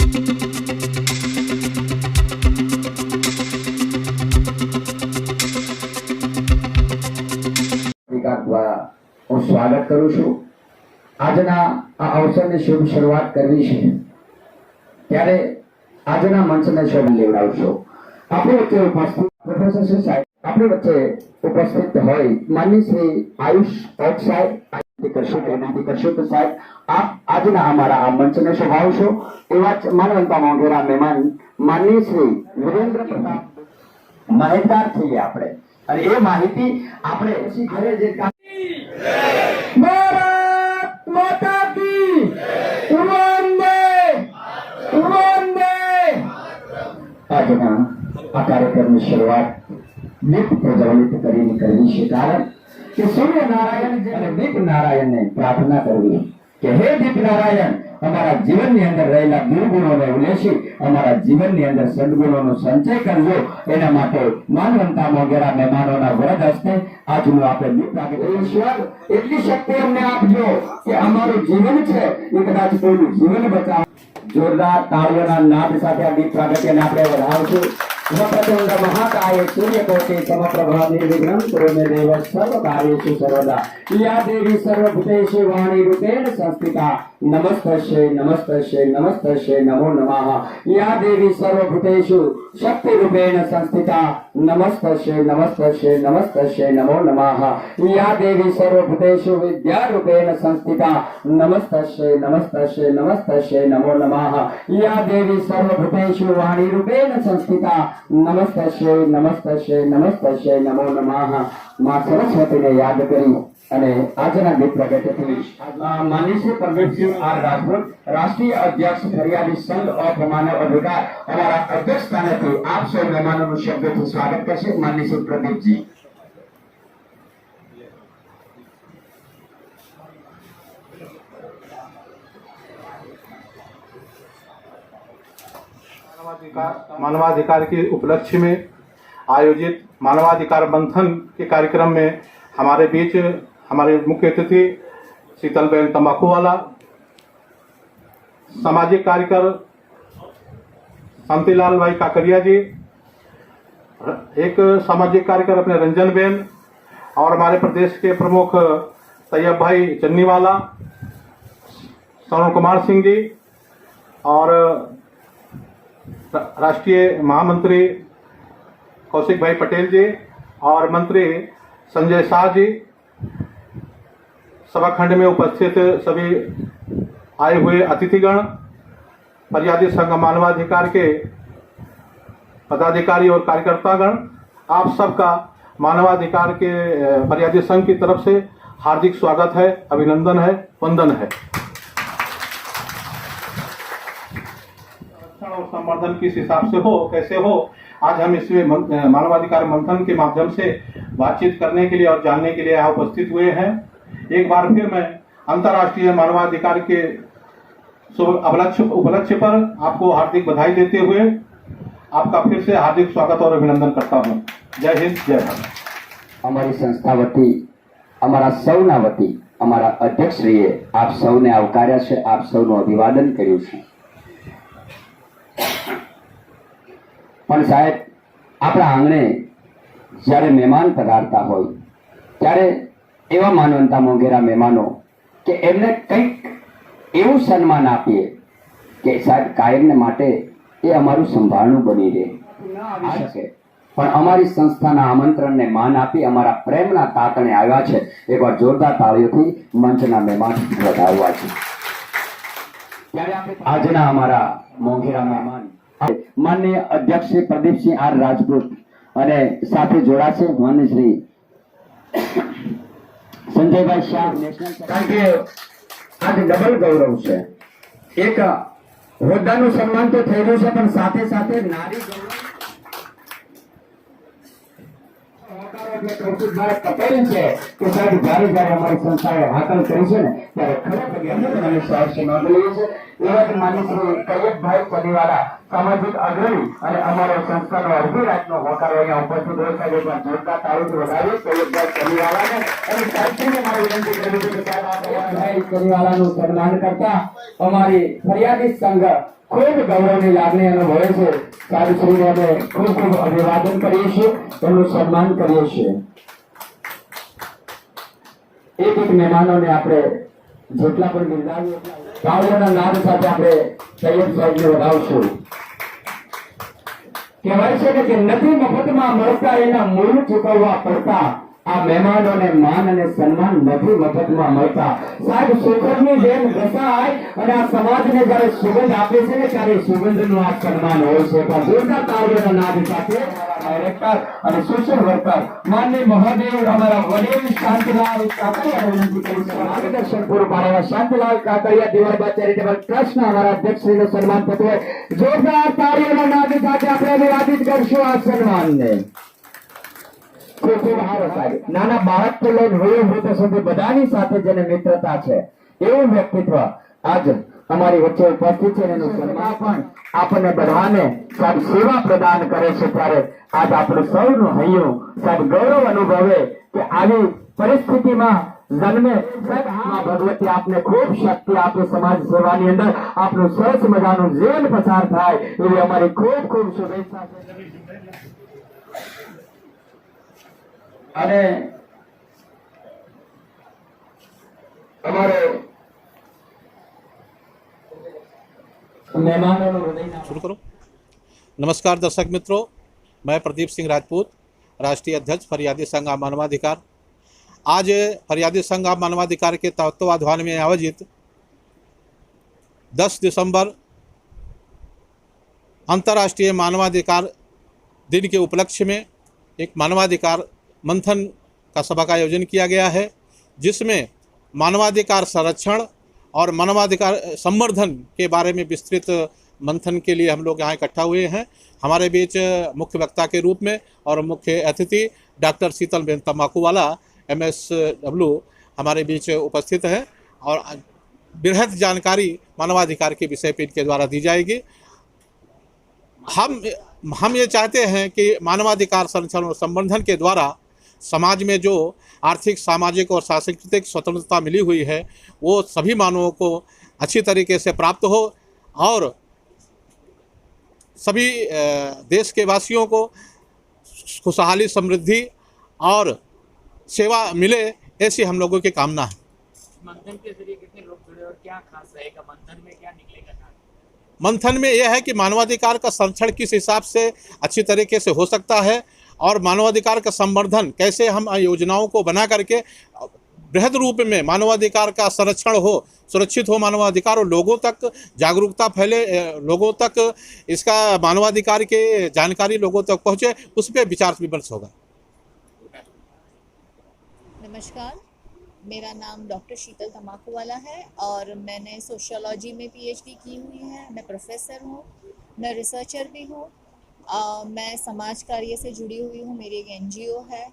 હું સ્વાગત કરું છું। આજના આ અવસરની શુભ શરૂઆત કરવી છે ત્યારે આજના મંચને શોભ લેવડાવશો। આપણી વચ્ચે ઉપસ્થિત પ્રોફેસર શ્રી સાહેબ આપણી વચ્ચે ઉપસ્થિત હોય માનનીય શ્રી આયુષ ભટ્ટ સાહેબ વિનંતી કરશું કે સાહેબ આપ આજના અમારા આ મંચને શોભાવશો। એવા જ માનવંતા મોંઘેરા મહેમાન માનનીય શ્રી વિરેન્દ્ર પ્રતાપ માહિતગાર થઈએ આપણે અને એ માહિતી આપણે ઘરે જે भारत माता की वंदे वंदे। આજના આ કાર્યક્રમની શરૂઆત દીપ પ્રજ્વલિત કરીને કરવી છે કારણ કે સૂર્યનારાયણ અને દીપ નારાયણને પ્રાર્થના કરવી કે હે દીપ નારાયણ અમારા જીવનની અંદર રહેલા દુર્ગુણોને ઉલેશી અમારા જીવનની અંદર સદગુણોનો સંચય કરજો। એના માટે માનવંતા મોંઘેરા મહેમાનોના વરદ હસ્તે આજનું આપણે દીપ પ્રાગટ્ય ઈશ્વર એટલી શક્તિ અમને આપજો કે અમારું જીવન છે એ કદાચ કોઈનું જીવન બચાવ। જોરદાર તાળીઓના નાદ સાથે આ દીપ પ્રાગટ્યને આપણે વધાવશું। वक्रतुंड महाकाय सूर्यकोटि समप्रभा निर्विघ्नं कुरु मे देव सर्वकार्येषु सर्वदा। या देवी सर्वभूतेषु वाणी रूपेण संस्थिता नमस्तस्यै नमस्तस्यै नमस्तस्यै नमो नमः। या देवी सर्वभूतेषु शक्ति रूपेण संस्थिता नमस्तस्यै नमस्तस्यै नमस्तस्यै नमो नमः। या देवी सर्वभूतेषु विद्या रूपेण संस्थिता नमस्तस्यै नमस्तस्यै नमस्तस्यै नमो नमः। या देवी सर्वभूतेषु वाणी रूपेण संस्थिता नमस्तस्यै नमस्तस्यै नमस्तस्यै नमो नमः। मां सरस्वती ने याद करी અને આજના દીપ પ્રગટ્યથી માનનીય શ્રી પરમેશસિંહ આર રાજપૂત રાષ્ટ્રીય અધ્યક્ષ ફરિયાદી સંઘ ઓફ માનવ અધિકાર અમારા અધ્યક્ષ સ્થાનેથી આપ સૌ મહેમાનોનું શબ્દથી સ્વાગત કરશે। માનનીય શ્રી પ્રદીપજી। मानवाधिकार के उपलक्ष्य में आयोजित मानवाधिकार मंथन के कार्यक्रम में हमारे बीच हमारे मुख्य अतिथि शीतलबेन तंबाकूवाला, सामाजिक कार्यकर शांतिलाल भाई काकरिया जी, एक सामाजिक कार्यकर अपने रंजन बेन और हमारे प्रदेश के प्रमुख तैयब भाई चन्नीवाला, श्रवण कुमार सिंह जी और राष्ट्रीय महामंत्री कौशिक भाई पटेल जी और मंत्री संजय शाह जी, सभा खंड में उपस्थित सभी आए हुए अतिथिगण, फरियादी संघ मानवाधिकार के पदाधिकारी और कार्यकर्तागण, आप सबका मानवाधिकार के फरियादी संघ की तरफ से हार्दिक स्वागत है, अभिनंदन है, वंदन है। और संवर्धन किस हिसाब से हो, कैसे हो, आज हम इसमें मानवाधिकार मंथन के माध्यम से बातचीत करने के लिए और जानने के लिए यहाँ उपस्थित हुए हैं। एक बार फिर मैं अंतर्राष्ट्रीय मानवाधिकार के उपलक्ष्य पर आपको हार्दिक बधाई देते हुए आपका फिर से हार्दिक स्वागत और अभिनंदन करता हूँ। जय हिंद, जय भारत। हमारी संस्था वती अमरा सौना वती अमरा अध्यक्षश्रीए आप सौने आवकार्या छे, आप सौનું અભિવાદન કર્યું છે। પણ સાહેબ આપણા આંગણે જ્યારે મહેમાન પધારતા હોય ત્યારે એવા માનવંતા મોંઘેરા મહેમાનો કે એમને કંઈક એવું સન્માન આપીએ કે સાહેબ કાયમને માટે એ અમારું સંભાળનું બની રહે ન આવી શકે પણ અમારી સંસ્થાના આમંત્રણને માન આપી અમારા પ્રેમના તાતણે આવ્યા છે। એકવાર જોરદાર તાળીઓથી મંચના મહેમાન વધાવવા છે। ત્યારે આજના અમારા મોંઘેરા મહેમાન माननीय अध्यक्ष श्री प्रदीप सिंह आर राजपूत અને સાથે જોડાશે માનનીય શ્રી સંજયભાઈ શાહ નેશનલ કારણ કે आज डबल गौरव છે। એક હોદ્દાનું સન્માન તો થઈ રહ્યું છે પણ સાથે સાથે નારી ગૌરવ પટેલ છે કે સાહેબ જ્યારે જ્યારે અમારી સંસ્થાએ હાકલ કરી છે ને ત્યારે ખરેખર અમે સાહેબ નોંધ લઈએ છીએ। એવા જ માનનીય શ્રી તૈયબભાઈ ચલીવાલા સામાજિક અગ્રણી અને અમારો સંસ્થાનો અડધી રાતનો હોકાર અહીંયા ઉપસ્થિત હોય છે। એકવાર જોરદાર તાળીથી વધાવીએ તૈયબભાઈ ચલીવાલાને અને સાહેબશ્રીને મારી વિનંતી કરવી છે કે સાહેબ આ તૈયબભાઈ ચલીવાલાનું સન્માન કરતા અમારી ફરિયાદી સંઘ ખૂબ ગૌરવની લાગણી અનુભવે છે. સાહેબ શ્રીને અમે ખૂબ ખૂબ અભિવાદન કરીએ છીએ, એમનું સન્માન કરીએ છીએ. એક એક મહેમાનોને આપણે જેટલા પણ બિરદાવીએ એટલા તાળીઓના નાદ સાથે આપણે તૈયબ સાહેબને વધાવશું. કહેવાય છે કે જે નથી મફતમાં મળતા એના મૂળ ચૂકવવા પડતા. આ મહેમાનોને માન અને સન્માન નથી મફતમાં મળતા. સાહેબ સુગંધની જેમ ઘસાય અને આ સમાજને જ્યારે સુગંધ આપે છે ને ત્યારે સુગંધનું આ સન્માન હોય છે. પણ જોરદાર તાળીઓના નાદ સાથે ડાયરેક્ટર અને સોશિયલ વર્કર માનનીય મહોદય અમારા વડીલ શાંતિલાલ કાકડિયા વિનંતી કરી છે. માર્ગદર્શન પૂરું પાડવા શાંતિલાલ કાકડિયા દિવાળબા ચેરિટેબલ ટ્રસ્ટના અમારા અધ્યક્ષશ્રીનું સન્માન થતું હોય. જોરદાર તાળીઓના નાદ સાથે આપણે અભિવાદિત કરશું આ સન્માનને. ખૂબ ખૂબ આભાર સાહેબ. નાના બાળકથી લઈને વયોવૃદ્ધ સુધી બધાની સાથે જેને મિત્રતા છે એવું વ્યક્તિત્વ આજ અમારી વચ્ચે ઉપસ્થિત છે. એનું સન્માન પણ આપણને બધાને સાહેબ સેવા પ્રદાન કરે છે. ત્યારે આજ આપણું સૌનું હૈયું સાહેબ ગૌરવ અનુભવે કે આવી પરિસ્થિતિમાં જન્મે. સાહેબ માં ભગવતી આપને ખૂબ શક્તિ આપે. સમાજ સેવાની અંદર આપનું સરસ મજાનું જીવન પસાર થાય એવી અમારી ખૂબ ખૂબ શુભેચ્છા છે. અને અમારે મહેમાનોનું હૃદયના शुरू करो। नमस्कार दर्शक मित्रों, मैं प्रदीप सिंह राजपूत, राष्ट्रीय अध्यक्ष फरियादी संघ आम मानवाधिकार। आज फरियादी संघ आम मानवाधिकार के तत्वावधान में आयोजित 10 दिसंबर अंतर्राष्ट्रीय मानवाधिकार दिन के उपलक्ष्य में एक मानवाधिकार मंथन का सभा का आयोजन किया गया है, जिसमें मानवाधिकार संरक्षण और मानवाधिकार संवर्धन के बारे में विस्तृत मंथन के लिए हम लोग यहाँ इकट्ठा हुए हैं। हमारे बीच मुख्य वक्ता के रूप में और मुख्य अतिथि डॉक्टर शीतलबेन तम्बाकूवाला MSW हमारे बीच उपस्थित हैं और बृहद जानकारी मानवाधिकार के विषय पर इनके द्वारा दी जाएगी। हम ये चाहते हैं कि मानवाधिकार संरक्षण और संवर्धन के द्वारा समाज में जो आर्थिक, सामाजिक और सांस्कृतिक स्वतंत्रता मिली हुई है वो सभी मानवों को अच्छी तरीके से प्राप्त हो और सभी देश के वासियों को खुशहाली, समृद्धि और सेवा मिले, ऐसी हम लोगों की कामना है। मंथन के जरिए कितने लोग जुड़े और क्या खास रहेगा मंथन में, क्या निकलेगा? मंथन में यह है कि मानवाधिकार का संरक्षण किस हिसाब से अच्छी तरीके से हो सकता है और मानवाधिकार का संवर्धन कैसे हम योजनाओं को बना करके बृहद रूप में मानवाधिकार का संरक्षण हो, सुरक्षित हो मानवाधिकार और लोगों तक जागरूकता फैले, लोगों तक इसका मानवाधिकार के जानकारी लोगों तक पहुँचे, उस पर विचार विमर्श होगा। नमस्कार, मेरा नाम डॉक्टर शीतल तम्बाकूवाला है और मैंने सोशियोलॉजी में PhD की हुई है। मैं प्रोफेसर हूँ, मैं रिसर्चर भी हूँ। मैं समाज कार्य से जुड़ी हुई हूँ, मेरी एक NGO है।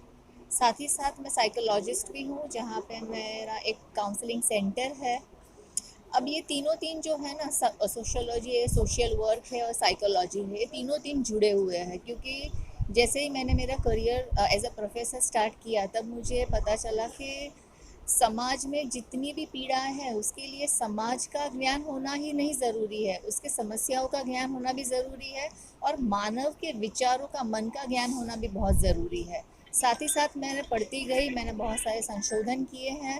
साथ ही साथ मैं साइकोलॉजिस्ट भी हूँ, जहाँ पे मेरा एक काउंसलिंग सेंटर है। अब ये तीन जो है ना, सोशियोलॉजी है, सोशल वर्क है और साइकोलॉजी है, ये तीन जुड़े हुए हैं। क्योंकि जैसे ही मैंने मेरा career as a professor start किया, तब मुझे पता चला कि समाज में जितनी भी पीड़ाएं हैं उसके लिए समाज का ज्ञान होना ही नहीं ज़रूरी है, उसके समस्याओं का ज्ञान होना भी ज़रूरी है और मानव के विचारों का, मन का ज्ञान होना भी बहुत ज़रूरी है। साथ ही साथ मैंने पढ़ती गई, मैंने बहुत सारे संशोधन किए हैं।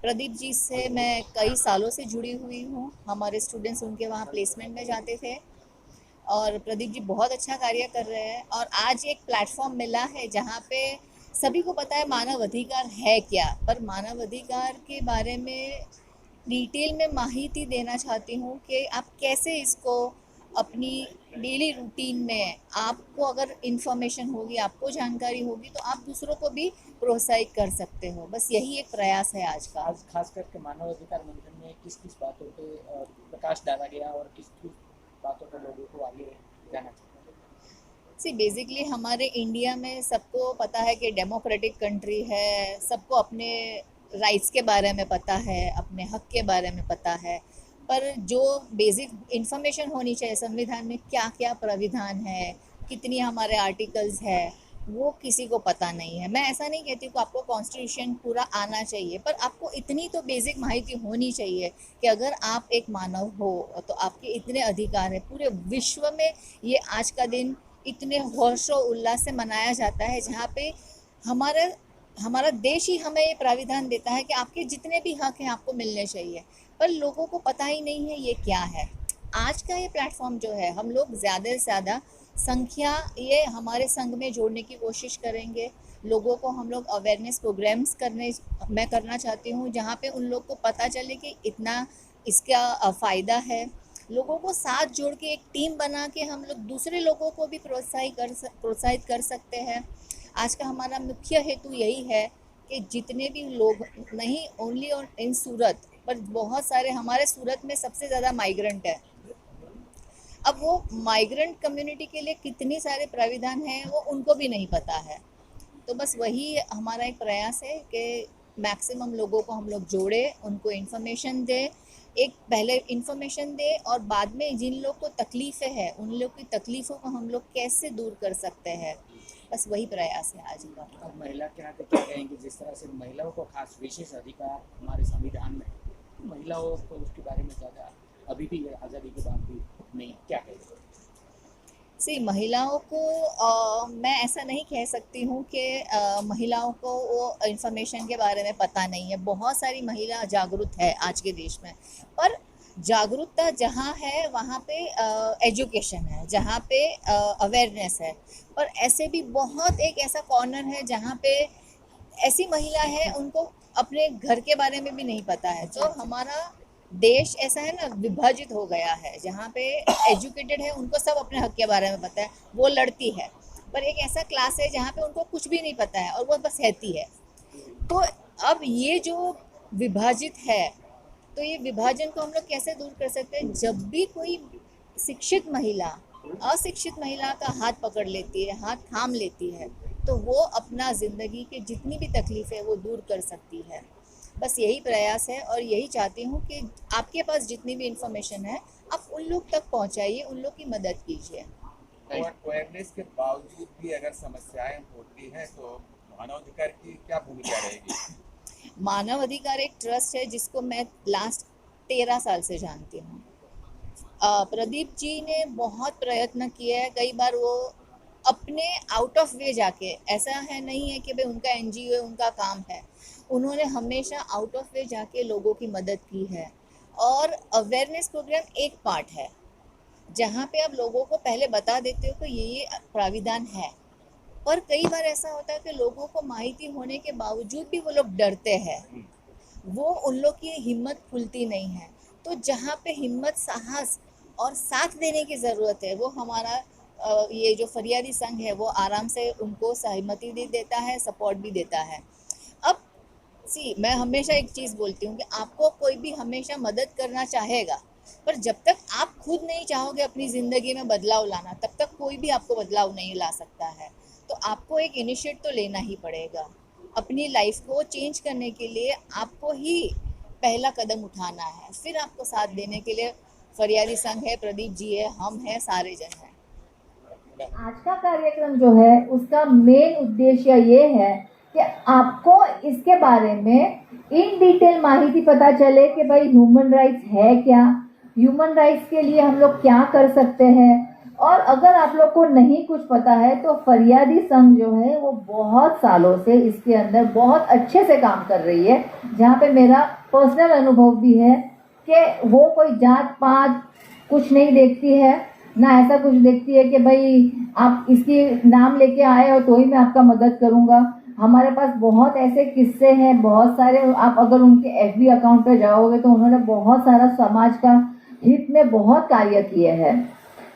प्रदीप जी से मैं कई सालों से जुड़ी हुई हूँ। हमारे स्टूडेंट्स उनके वहाँ प्लेसमेंट में जाते थे और प्रदीप जी बहुत अच्छा कार्य कर रहे हैं। और आज एक प्लेटफॉर्म मिला है जहाँ पे सभी को पता है मानव अधिकार है क्या, पर मानव अधिकार के बारे में डिटेल में माहिती देना चाहती हूँ कि आप कैसे इसको अपनी डेली रूटीन में, आपको अगर इन्फॉर्मेशन होगी, आपको जानकारी होगी तो आप दूसरों को भी प्रोत्साहित कर सकते हो। बस यही एक प्रयास है आज का। आज खास करके मानव अधिकार मंथन में किस किस बातों पे प्रकाश डाला गया और किस किस बातों पर लोगों को आगे जाना चाहिए? बेसिकली हमारे इंडिया में सबको पता है कि डेमोक्रेटिक कंट्री है, सबको अपने राइट्स के बारे में पता है, अपने हक के बारे में पता है, पर जो बेसिक इन्फॉर्मेशन होनी चाहिए संविधान में क्या क्या प्राविधान है, कितनी हमारे आर्टिकल्स है, वो किसी को पता नहीं है। मैं ऐसा नहीं कहती कि आपको कॉन्स्टिट्यूशन पूरा आना चाहिए, पर आपको इतनी तो बेसिक माहिती होनी चाहिए कि अगर आप एक मानव हो तो आपके इतने अधिकार है। पूरे विश्व में ये आज का दिन इतने हर्षो उल्लास से मनाया जाता है, जहाँ पे हमारा हमारा देश ही हमें ये प्राविधान देता है कि आपके जितने भी हक हैं आपको मिलने चाहिए, पर लोगों को पता ही नहीं है ये क्या है। आज का ये प्लेटफॉर्म जो है, हम लोग ज़्यादा से ज़्यादा संख्या ये हमारे संघ में जोड़ने की कोशिश करेंगे। लोगों को हम लोग अवेयरनेस प्रोग्राम्स मैं करना चाहती हूँ, जहाँ पे उन लोग को पता चले कि इतना इसका फ़ायदा है। लोगों को साथ जोड़ के एक टीम बना के हम लोग दूसरे लोगों को भी प्रोत्साहित कर सकते हैं। आज का हमारा मुख्य हेतु यही है कि जितने भी लोग, नहीं ओनली और इन सूरत, पर बहुत सारे हमारे सूरत में सबसे ज़्यादा माइग्रेंट है। अब वो माइग्रेंट कम्युनिटी के लिए कितनी सारे प्राविधान हैं वो उनको भी नहीं पता है। तो बस वही हमारा एक प्रयास है कि मैक्सिमम लोगों को हम लोग जोड़े, उनको इन्फॉर्मेशन दे, एक पहले इन्फॉर्मेशन दे और बाद में जिन लोग को तकलीफ़ें हैं उन लोग की तकलीफ़ों को हम लोग कैसे दूर कर सकते हैं, बस वही प्रयास है आज का। अब महिला के नाते क्या कहेंगे, जिस तरह से महिलाओं को खास विशेष अधिकार हमारे संविधान में, महिलाओं को उसके बारे में ज़्यादा अभी भी आज़ादी के बाद भी नहीं, क्या कहेंगे? महिलाओं को मैं ऐसा नहीं कह सकती हूँ कि महिलाओं को वो इन्फॉर्मेशन के बारे में पता नहीं है। बहुत सारी महिला जागरूक है आज के देश में, पर जागरूकता जहाँ है वहाँ पे एजुकेशन है, जहाँ पे अवेयरनेस है, पर ऐसे भी बहुत एक ऐसा कॉर्नर है जहाँ पे ऐसी महिला है उनको अपने घर के बारे में भी नहीं पता है। तो हमारा देश ऐसा है ना, विभाजित हो गया है, जहाँ पे एजुकेटेड है उनको सब अपने हक के बारे में पता है, वो लड़ती है, पर एक ऐसा क्लास है जहाँ पे उनको कुछ भी नहीं पता है और वो बस रहती है। तो अब ये जो विभाजित है, तो ये विभाजन को हम लोग कैसे दूर कर सकते हैं? जब भी कोई शिक्षित महिला अशिक्षित महिला का हाथ पकड़ लेती है, हाथ थाम लेती है, तो वो अपना ज़िंदगी की जितनी भी तकलीफ़ है वो दूर कर सकती है। बस यही प्रयास है और यही चाहती हूँ कि आपके पास जितनी भी इंफॉर्मेशन है आप उन लोग तक पहुँचाइए, उन लोग की मदद कीजिए। अवेयरनेस के बावजूद भी अगर समस्याएं होती हैं तो मानव अधिकार की क्या भूमिका रहेगी? मानव अधिकार एक ट्रस्ट है जिसको मैं लास्ट 13 साल से जानती हूँ। प्रदीप जी ने बहुत प्रयत्न किया है, कई बार वो अपने आउट ऑफ वे जाके, ऐसा है नहीं है कि भाई उनका एनजीओ है, उनका काम है, उन्होंने हमेशा आउट ऑफ वे जाके लोगों की मदद की है। और अवेयरनेस प्रोग्राम एक पार्ट है जहाँ पे आप लोगों को पहले बता देते हो कि ये प्राविधान है, और कई बार ऐसा होता है कि लोगों को माहिती होने के बावजूद भी वो लोग डरते हैं, वो उन लोग की हिम्मत खुलती नहीं है। तो जहाँ पे हिम्मत, साहस और साथ देने की ज़रूरत है, वो हमारा ये जो फरियादी संघ है वो आराम से उनको सहमति भी देता है, सपोर्ट भी देता है। अब मैं हमेशा एक चीज़ बोलती हूँ कि आपको कोई भी हमेशा मदद करना चाहेगा, पर जब तक आप खुद नहीं चाहोगे अपनी ज़िंदगी में बदलाव लाना, तब तक कोई भी आपको बदलाव नहीं ला सकता है। तो आपको एक इनिशिएट तो लेना ही पड़ेगा। अपनी लाइफ को चेंज करने के लिए आपको ही पहला कदम उठाना है, फिर आपको साथ देने के लिए फरियादी संघ है, प्रदीप जी है, हम हैं, सारे जन हैं। आज का कार्यक्रम जो है उसका मेन उद्देश्य ये है कि आपको इसके बारे में इन डिटेल माहिती पता चले कि भाई ह्यूमन राइट्स है क्या, ह्यूमन राइट्स के लिए हम लोग क्या कर सकते हैं। और अगर आप लोग को नहीं कुछ पता है तो फरियादी संघ जो है वो बहुत सालों से इसके अंदर बहुत अच्छे से काम कर रही है, जहाँ पे मेरा पर्सनल अनुभव भी है कि वो कोई जात पात कुछ नहीं देखती है, ना ऐसा कुछ देखती है कि भाई आप इसकी नाम लेके आए हो तो ही मैं आपका मदद करूंगा। हमारे पास बहुत ऐसे किस्से हैं, बहुत सारे, आप अगर उनके एफबी अकाउंट पे जाओगे तो उन्होंने बहुत सारा समाज का हित में बहुत कार्य किए हैं।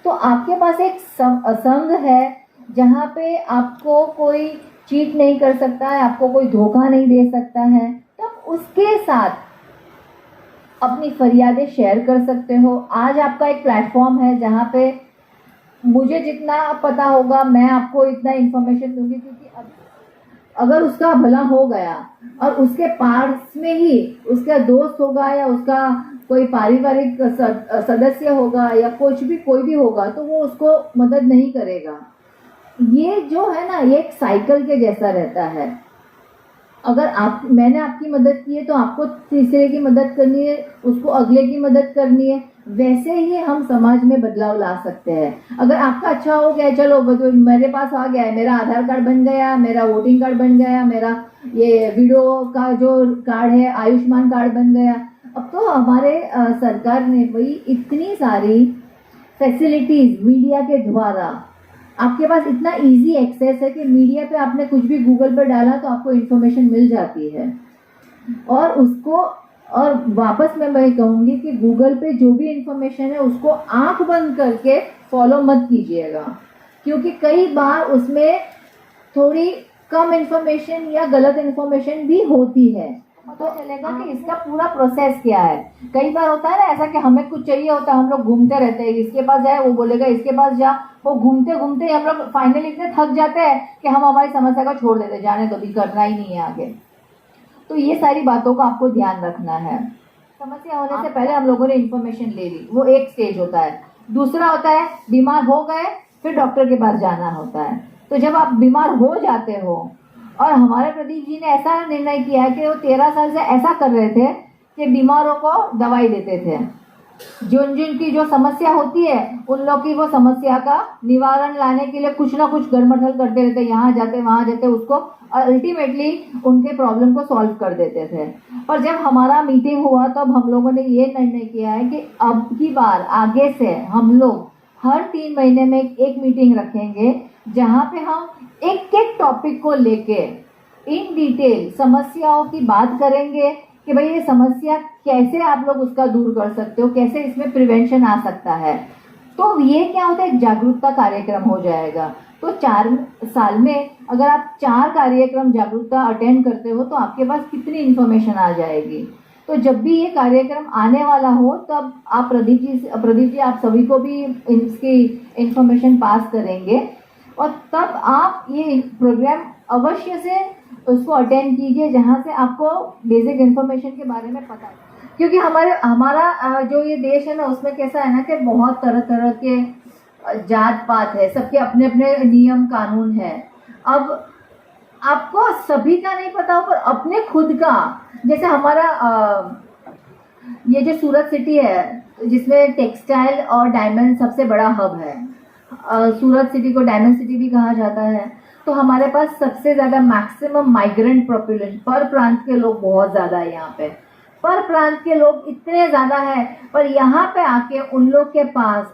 तो आपके पास एक संघ है जहाँ पे आपको कोई चीट नहीं कर सकता है, आपको कोई धोखा नहीं दे सकता है, तो उसके साथ अपनी फरियादें शेयर कर सकते हो। आज आपका एक प्लेटफॉर्म है जहाँ पे मुझे जितना पता होगा मैं आपको इतना इन्फॉर्मेशन दूंगी, क्योंकि अगर उसका भला हो गया और उसके पास में ही उसका दोस्त होगा या उसका कोई पारिवारिक सदस्य होगा या कोई भी होगा तो वो उसको मदद नहीं करेगा। ये जो है ना, ये एक साइकिल के जैसा रहता है। अगर मैंने आपकी मदद की है तो आपको तीसरे की मदद करनी है, उसको अगले की मदद करनी है। वैसे ही हम समाज में बदलाव ला सकते हैं। अगर आपका अच्छा हो गया, चलो मेरे पास आ गया है, मेरा आधार कार्ड बन गया, मेरा वोटिंग कार्ड बन गया, मेरा ये विडो का जो कार्ड है आयुष्मान कार्ड बन गया। अब तो हमारे सरकार ने भाई इतनी सारी फैसिलिटीज मीडिया के द्वारा, आपके पास इतना इजी एक्सेस है कि मीडिया पे आपने कुछ भी गूगल पर डाला तो आपको इन्फॉर्मेशन मिल जाती है। और वापस मैं कहूँगी कि गूगल पे जो भी इन्फॉर्मेशन है उसको आंख बंद करके फॉलो मत कीजिएगा, क्योंकि कई बार उसमें थोड़ी कम इन्फॉर्मेशन या गलत इन्फॉर्मेशन भी होती है। तो चलेगा कि इसका पूरा प्रोसेस क्या है। कई बार होता है ना ऐसा कि हमें कुछ चाहिए होता है, हम लोग घूमते रहते हैं, इसके पास जाए वो बोलेगा इसके पास जा, वो घूमते घूमते हम लोग फाइनली इतने थक जाते हैं कि हम हमारी समस्या को छोड़ देते, जाने तो भी करना ही नहीं है आगे। तो ये सारी बातों का आपको ध्यान रखना है। समस्या होने से पहले हम लोगों ने इन्फॉर्मेशन ले ली, वो एक स्टेज होता है। दूसरा होता है बीमार हो गए फिर डॉक्टर के पास जाना होता है। तो जब आप बीमार हो जाते हो, और हमारे प्रदीप जी ने ऐसा निर्णय किया है कि वो 13 साल से ऐसा कर रहे थे कि बीमारों को दवाई देते थे, जिनकी जो समस्या होती है उन लोग की वो समस्या का निवारण लाने के लिए कुछ ना कुछ गड़मथल करते रहते, यहाँ जाते वहाँ जाते, उसको अल्टीमेटली उनके प्रॉब्लम को सॉल्व कर देते थे। और जब हमारा मीटिंग हुआ तब हम लोगों ने ये निर्णय किया है कि अब की बार आगे से हम लोग हर 3 महीने में एक मीटिंग रखेंगे, जहाँ पे हम एक एक टॉपिक को लेके इन डिटेल समस्याओं की बात करेंगे कि भाई ये समस्या कैसे आप लोग उसका दूर कर सकते हो, कैसे इसमें प्रिवेंशन आ सकता है। तो ये क्या होता है, एक जागरूकता कार्यक्रम हो जाएगा। तो 4 साल में अगर आप 4 कार्यक्रम जागरूकता अटेंड करते हो तो आपके पास कितनी इन्फॉर्मेशन आ जाएगी। तो जब भी ये कार्यक्रम आने वाला हो तब आप प्रदीप जी आप सभी को भी इसकी इन्फॉर्मेशन पास करेंगे, और तब आप ये प्रोग्राम अवश्य से उसको अटेंड कीजिए जहाँ से आपको बेसिक इन्फॉर्मेशन के बारे में पता है। क्योंकि हमारा जो ये देश है ना, उसमें कैसा है ना कि बहुत तरह तरह के जात पात है, सबके अपने अपने नियम कानून है। अब आपको सभी का नहीं पता हो, पर अपने खुद का, जैसे हमारा ये जो सूरत सिटी है जिसमें टेक्सटाइल और डायमंड सबसे बड़ा हब है, सूरत सिटी को डायमंड सिटी भी कहा जाता है। तो हमारे पास सबसे ज़्यादा मैक्सिमम माइग्रेंट पॉपुलेशन, पर प्रांत के लोग बहुत ज़्यादा है यहाँ पे, पर प्रांत के लोग इतने ज़्यादा है, पर यहाँ पे आके उन लोग के पास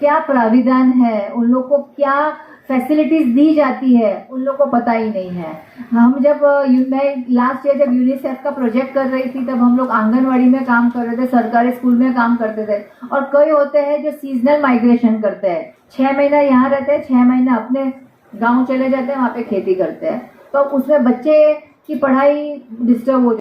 क्या प्राविधान है, उन लोग को क्या फैसिलिटीज दी जाती है, उन लोग को पता ही नहीं है। मैं लास्ट ईयर जब यूनिसेफ का प्रोजेक्ट कर रही थी तब हम लोग आंगनवाड़ी में काम कर रहे थे, सरकारी स्कूल में काम करते थे। और कई होते हैं जो सीजनल माइग्रेशन करते हैं, 6 महीना यहाँ रहते हैं, 6 महीना अपने गाँव चले जाते हैं, वहाँ पे खेती करते हैं। तो उसमें बच्चे की पढ़ाई डिस्टर्ब हो